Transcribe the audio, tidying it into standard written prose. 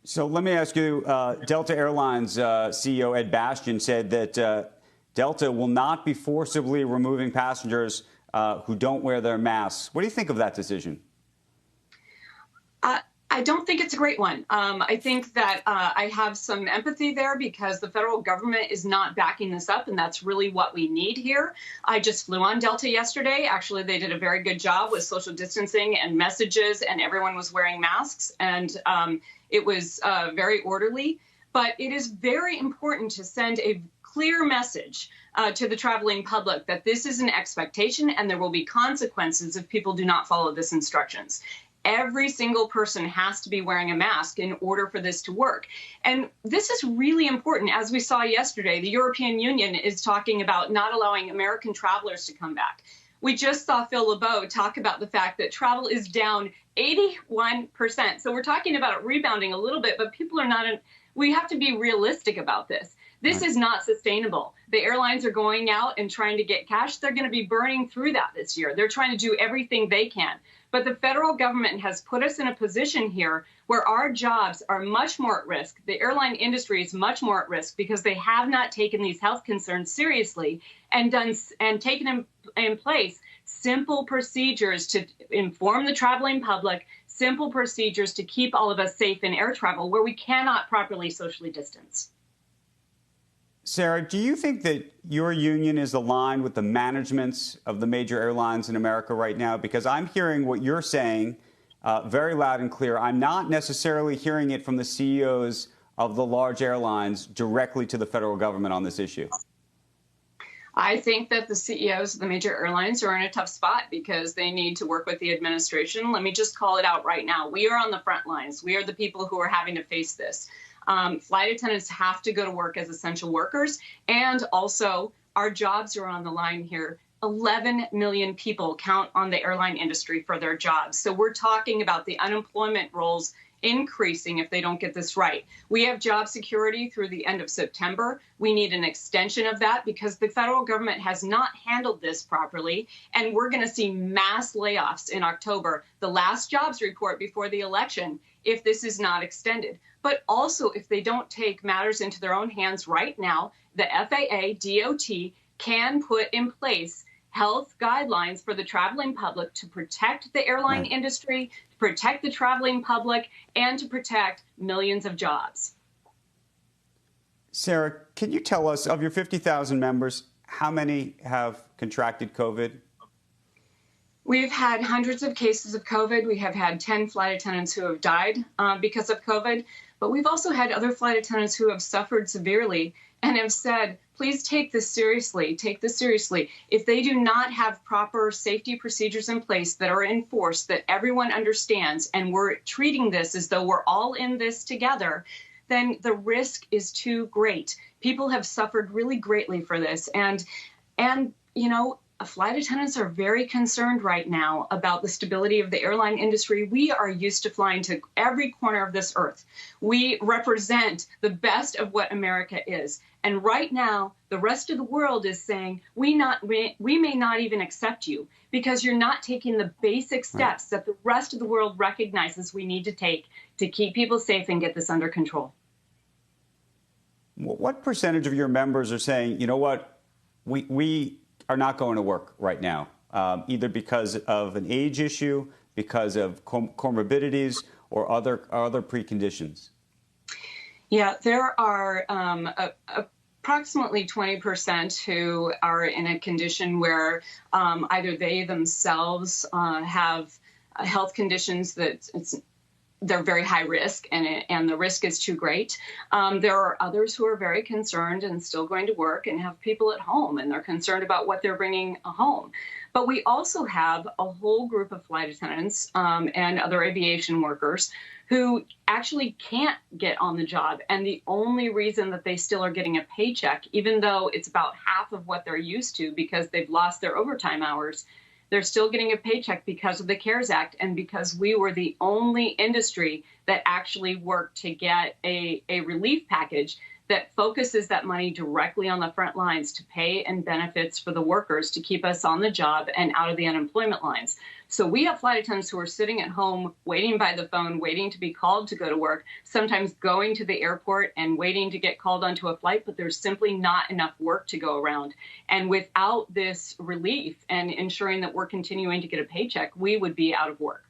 So let me ask you, Delta Airlines CEO Ed Bastian said that Delta will not be forcibly removing passengers who don't wear their masks. What do you think of that decision? I don't think it's a great one. I think that I have some empathy there because the federal government is not backing this up, and that's really what we need here. I just flew on Delta yesterday. Actually, they did a very good job with social distancing and messages, and everyone was wearing masks, and it was very orderly. But it is very important to send a clear message to the traveling public that this is an expectation and there will be consequences if people do not follow this instructions. Every single person has to be wearing a mask in order for this to work. And this is really important. As we saw yesterday, the European Union is talking about not allowing American travelers to come back. We just saw Phil LeBeau talk about the fact that travel is down 81%. So we're talking about it rebounding a little bit, but people are not, we have to be realistic about this. This is not sustainable. The airlines are going out and trying to get cash. They're going to be burning through that this year. They're trying to do everything they can. But the federal government has put us in a position here where our jobs are much more at risk. The airline industry is much more at risk because they have not taken these health concerns seriously and taken in place simple procedures to inform the traveling public, simple procedures to keep all of us safe in air travel where we cannot properly socially distance. Sara, do you think that your union is aligned with the managements of the major airlines in America right now? Because I'm hearing what you're saying very loud and clear. I'm not necessarily hearing it from the CEOs of the large airlines directly to the federal government on this issue. I think that the CEOs of the major airlines are in a tough spot because they need to work with the administration. Let me just call it out right now. We are on the front lines. We are the people who are having to face this. Flight attendants have to go to work as essential workers, and also our jobs are on the line here. 11 million people count on the airline industry for their jobs. So we're talking about the unemployment rolls increasing if they don't get this right. We have job security through the end of September. We need an extension of that because the federal government has not handled this properly, and we're going to see mass layoffs in October, the last jobs report before the election, if this is not extended. But also, if they don't take matters into their own hands right now, the FAA, DOT can put in place health guidelines for the traveling public to protect the airline industry, to protect the traveling public, and to protect millions of jobs. Sara, can you tell us, of your 50,000 members, how many have contracted COVID? We've had hundreds of cases of COVID. We have had 10 flight attendants who have died because of COVID. But we've also had other flight attendants who have suffered severely and have said, please take this seriously. Take this seriously. If they do not have proper safety procedures in place that are enforced, that everyone understands, and we're treating this as though we're all in this together, then the risk is too great. People have suffered really greatly for this. And you know, flight attendants are very concerned right now about the stability of the airline industry. We are used to flying to every corner of this earth. We represent the best of what America is. And right now, the rest of the world is saying, we may not even accept you because you're not taking the basic steps that the rest of the world recognizes we need to take to keep people safe and get this under control. What percentage of your members are saying, you know what, we are not going to work right now, either because of an age issue, because of comorbidities, or other preconditions? Yeah, there are approximately 20% who are in a condition where either they themselves have health conditions that they're very high risk and the risk is too great. There are others who are very concerned and still going to work and have people at home and they're concerned about what they're bringing home. But we also have a whole group of flight attendants and other aviation workers who actually can't get on the job. And the only reason that they still are getting a paycheck, even though it's about half of what they're used to because they've lost their overtime hours, they're still getting a paycheck because of the CARES Act and because we were the only industry that actually worked to get a relief package that focuses that money directly on the front lines to pay and benefits for the workers to keep us on the job and out of the unemployment lines. So we have flight attendants who are sitting at home, waiting by the phone, waiting to be called to go to work, sometimes going to the airport and waiting to get called onto a flight, but there's simply not enough work to go around. And without this relief and ensuring that we're continuing to get a paycheck, we would be out of work.